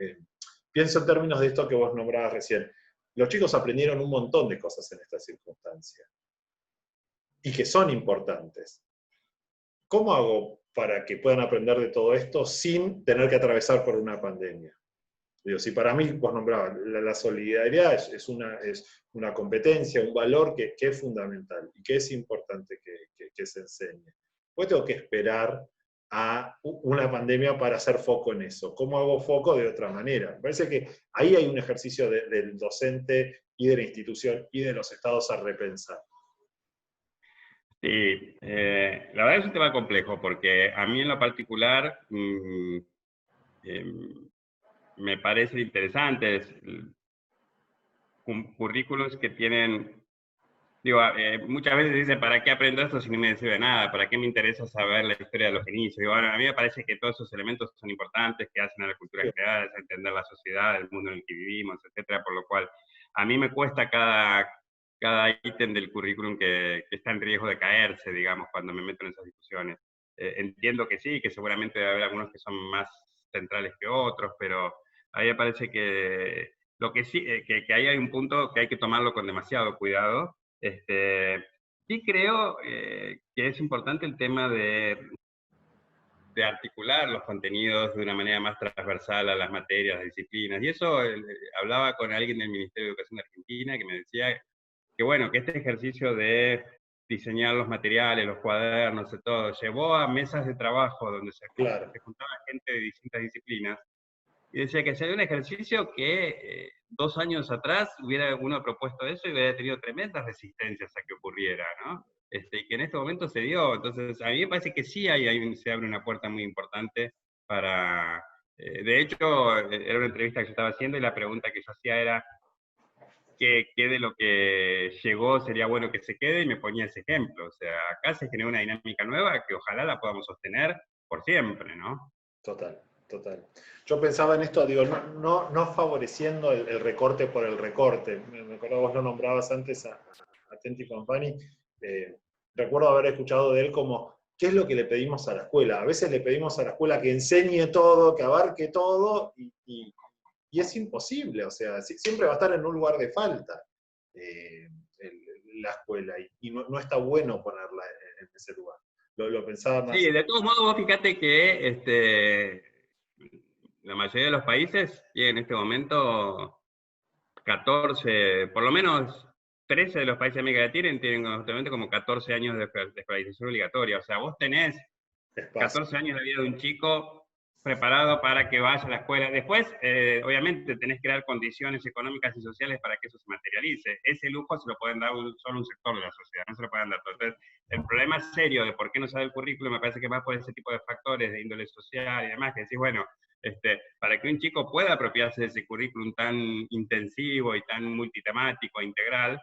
Pienso en términos de esto que vos nombrabas recién. Los chicos aprendieron un montón de cosas en esta circunstancia y que son importantes. ¿Cómo hago para que puedan aprender de todo esto sin tener que atravesar por una pandemia? Digo, si para mí, vos nombrabas, la solidaridad es una competencia, un valor que es fundamental y que es importante que se enseñe. Pues tengo que esperar a una pandemia para hacer foco en eso. ¿Cómo hago foco de otra manera? Me parece que ahí hay un ejercicio del docente y de la institución y de los estados a repensar. Sí, la verdad es un tema complejo porque a mí en lo particular me parecen interesantes, currículos que tienen. Digo, muchas veces dicen, ¿para qué aprendo esto si no me sirve de nada? ¿Para qué me interesa saber la historia de los inicios? Digo, bueno, a mí me parece que todos esos elementos son importantes, que hacen a la cultura general, es entender la sociedad, el mundo en el que vivimos, etcétera, por lo cual a mí me cuesta cada ítem del currículum que está en riesgo de caerse, digamos, cuando me meto en esas discusiones. Entiendo que sí, que seguramente debe haber algunos que son más centrales que otros, pero a mí me parece que lo que sí, que ahí hay un punto que hay que tomarlo con demasiado cuidado. Sí creo que es importante el tema de articular los contenidos de una manera más transversal a las materias, las disciplinas. Y eso hablaba con alguien del Ministerio de Educación de Argentina que me decía que bueno, que este ejercicio de diseñar los materiales, los cuadernos, y todo, llevó a mesas de trabajo donde Claro. se juntaba gente de distintas disciplinas y decía que sería un ejercicio que 2 años atrás hubiera uno propuesto eso y hubiera tenido tremendas resistencias a que ocurriera, ¿no? Y que en este momento se dio. Entonces, a mí me parece que sí se abre una puerta muy importante para... de hecho, era una entrevista que yo estaba haciendo y la pregunta que yo hacía era qué de lo que llegó sería bueno que se quede y me ponía ese ejemplo. O sea, acá se genera una dinámica nueva que ojalá la podamos sostener por siempre, ¿no? Total, total. Yo pensaba en esto, digo, no favoreciendo el recorte por el recorte. Me acuerdo, vos lo nombrabas antes a Tenti Fanfani. Recuerdo haber escuchado de él como, ¿qué es lo que le pedimos a la escuela? A veces le pedimos a la escuela que enseñe todo, que abarque todo, y es imposible, o sea, siempre va a estar en un lugar de falta la escuela, y no está bueno ponerla en ese lugar. Lo pensaba Sí, más. de todos modos, vos fíjate que la mayoría de los países tienen en este momento 14, por lo menos 13 de los países de América Latina tienen justamente como 14 años de escolarización obligatoria. O sea, vos tenés Espacio. 14 años de la vida de un chico preparado para que vaya a la escuela. Después, obviamente, tenés que dar condiciones económicas y sociales para que eso se materialice. Ese lujo se lo pueden dar solo un sector de la sociedad, no se lo pueden dar todos. Entonces, el problema serio de por qué no se da el currículo me parece que más por ese tipo de factores de índole social y demás, que decís, bueno, para que un chico pueda apropiarse de ese currículum tan intensivo y tan multitemático e integral,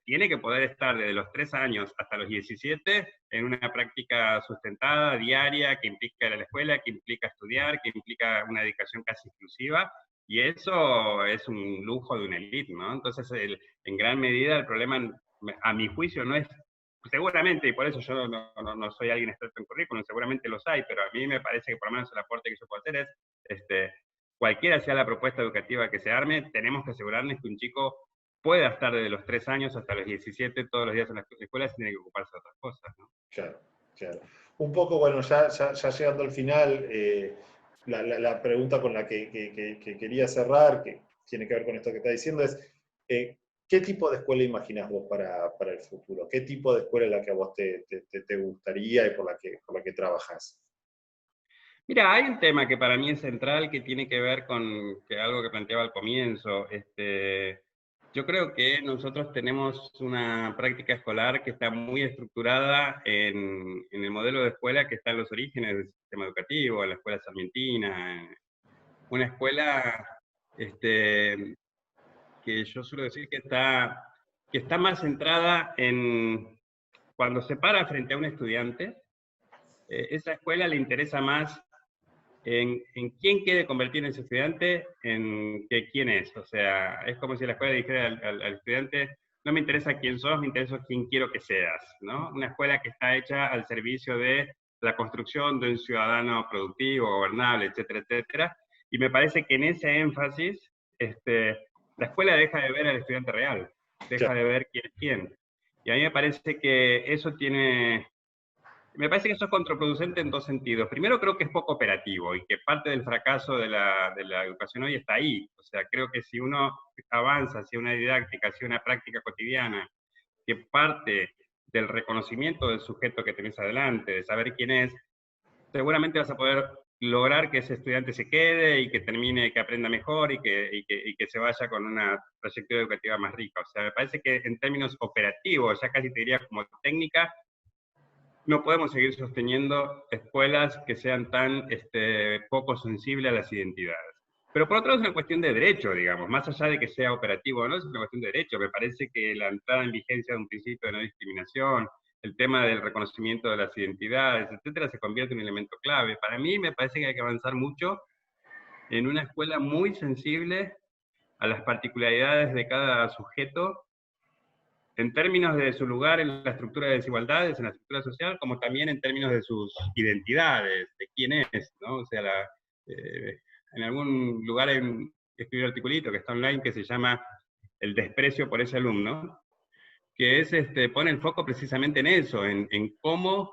tiene que poder estar desde los 3 años hasta los 17 en una práctica sustentada, diaria, que implica ir a la escuela, que implica estudiar, que implica una dedicación casi exclusiva, y eso es un lujo de una élite, ¿no? Entonces, en gran medida, el problema, a mi juicio, no es, seguramente, y por eso yo no soy alguien experto en currículum, seguramente los hay, pero a mí me parece que por lo menos el aporte que yo puedo hacer es, cualquiera sea la propuesta educativa que se arme, tenemos que asegurarnos que un chico pueda estar desde los 3 años hasta los 17 todos los días en la escuela y tiene que ocuparse de otras cosas, ¿no? Claro, claro. Un poco, bueno, ya llegando al final, la pregunta con la que quería cerrar, que tiene que ver con esto que está diciendo, es ¿qué tipo de escuela imaginás vos para el futuro? ¿Qué tipo de escuela es la que a vos te gustaría y por la que trabajás? Mira, hay un tema que para mí es central que tiene que ver con algo que planteaba al comienzo. Yo creo que nosotros tenemos una práctica escolar que está muy estructurada en el modelo de escuela que está en los orígenes del sistema educativo, la escuela sarmientina, una escuela que yo suelo decir que está más centrada en cuando se para frente a un estudiante, esa escuela le interesa más en quién quiere convertir en ese estudiante en que quién es. O sea, es como si la escuela dijera al estudiante, no me interesa quién sos, me interesa quién quiero que seas, ¿no? Una escuela que está hecha al servicio de la construcción de un ciudadano productivo, gobernable, etcétera, etcétera. Y me parece que en ese énfasis, la escuela deja de ver al estudiante real, deja Claro, de ver quién es quién. Y a mí me parece que me parece que eso es contraproducente en dos sentidos. Primero, creo que es poco operativo y que parte del fracaso de la educación hoy está ahí. O sea, creo que si uno avanza hacia una didáctica, hacia una práctica cotidiana, que parte del reconocimiento del sujeto que tenés adelante, de saber quién es, seguramente vas a poder lograr que ese estudiante se quede y que termine, que aprenda mejor y que se vaya con una trayectoria educativa más rica. O sea, me parece que en términos operativos, ya casi te diría como técnica, no podemos seguir sosteniendo escuelas que sean tan poco sensibles a las identidades. Pero por otro lado es una cuestión de derecho, digamos, más allá de que sea operativo o no, es una cuestión de derecho. Me parece que la entrada en vigencia de un principio de no discriminación, el tema del reconocimiento de las identidades, etcétera, se convierte en un elemento clave. Para mí me parece que hay que avanzar mucho en una escuela muy sensible a las particularidades de cada sujeto, en términos de su lugar en la estructura de desigualdades, en la estructura social, como también en términos de sus identidades, de quién es, ¿no? O sea, en algún lugar escribí un articulito que está online que se llama El desprecio por ese alumno, que es, pone el foco precisamente en eso, en cómo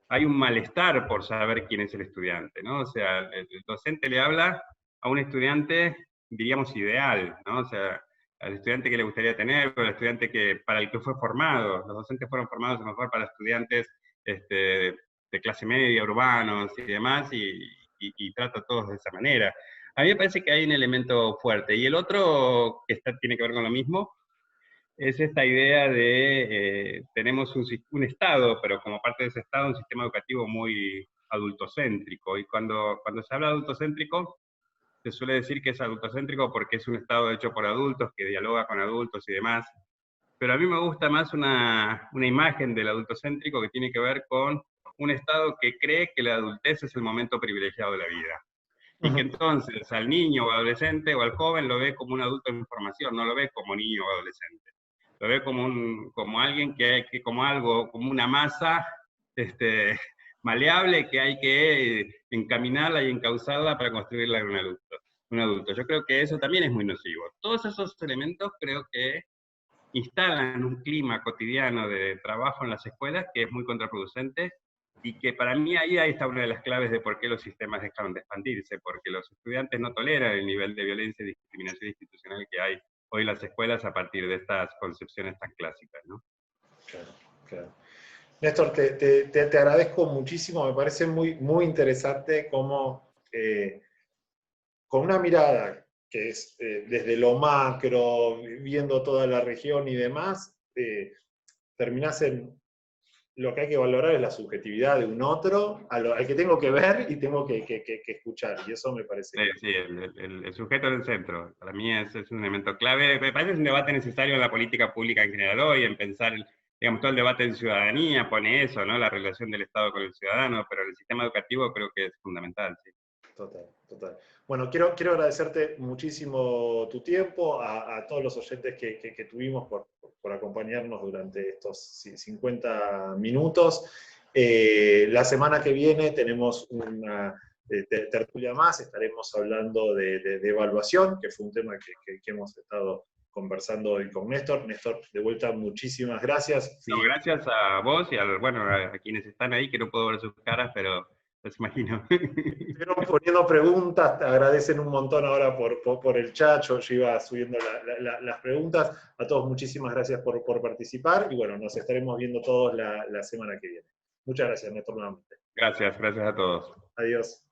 hay un malestar por saber quién es el estudiante, ¿no? O sea, el docente le habla a un estudiante, diríamos, ideal, ¿no? O sea, al estudiante que le gustaría tener, o al estudiante para el que fue formado. Los docentes fueron formados a lo mejor para estudiantes de clase media, urbanos y demás, y trata a todos de esa manera. A mí me parece que hay un elemento fuerte. Y el otro, que tiene que ver con lo mismo, es esta idea de tenemos un Estado, pero como parte de ese Estado un sistema educativo muy adultocéntrico. Y cuando se habla de adultocéntrico, se suele decir que es adultocéntrico porque es un Estado hecho por adultos, que dialoga con adultos y demás. Pero a mí me gusta más una imagen del adultocéntrico que tiene que ver con un Estado que cree que la adultez es el momento privilegiado de la vida. Y que entonces al niño o adolescente o al joven lo ve como un adulto en formación, no lo ve como niño o adolescente. Lo ve como alguien como algo, como una masa maleable que hay que encaminarla y encauzarla para construirla en un adulto. Yo creo que eso también es muy nocivo. Todos esos elementos creo que instalan un clima cotidiano de trabajo en las escuelas que es muy contraproducente y que para mí ahí está una de las claves de por qué los sistemas dejaron de expandirse, porque los estudiantes no toleran el nivel de violencia y discriminación institucional que hay hoy en las escuelas a partir de estas concepciones tan clásicas, ¿no? Claro, claro. Néstor, te agradezco muchísimo, me parece muy, muy interesante cómo con una mirada que es desde lo macro, viendo toda la región y demás, terminás en lo que hay que valorar es la subjetividad de un otro, al que tengo que ver y tengo que escuchar, y eso me parece... Sí, el sujeto en el centro, para mí es un elemento clave. Me parece que es un debate necesario en la política pública en general hoy, en pensar, digamos, todo el debate en ciudadanía pone eso, ¿no? La relación del Estado con el ciudadano, pero el sistema educativo creo que es fundamental, sí. Total, total. Bueno, quiero agradecerte muchísimo tu tiempo, a todos los oyentes que tuvimos por acompañarnos durante estos 50 minutos. La semana que viene tenemos una tertulia más, estaremos hablando de evaluación, que fue un tema que hemos estado conversando hoy con Néstor. Néstor, de vuelta, muchísimas gracias. No, gracias a vos y a quienes están ahí, que no puedo ver sus caras, pero los imagino. Estuvieron poniendo preguntas, te agradecen un montón ahora por el chat, yo iba subiendo las preguntas. A todos muchísimas gracias por participar y bueno, nos estaremos viendo todos la semana que viene. Muchas gracias, Néstor, nuevamente. Gracias a todos. Adiós.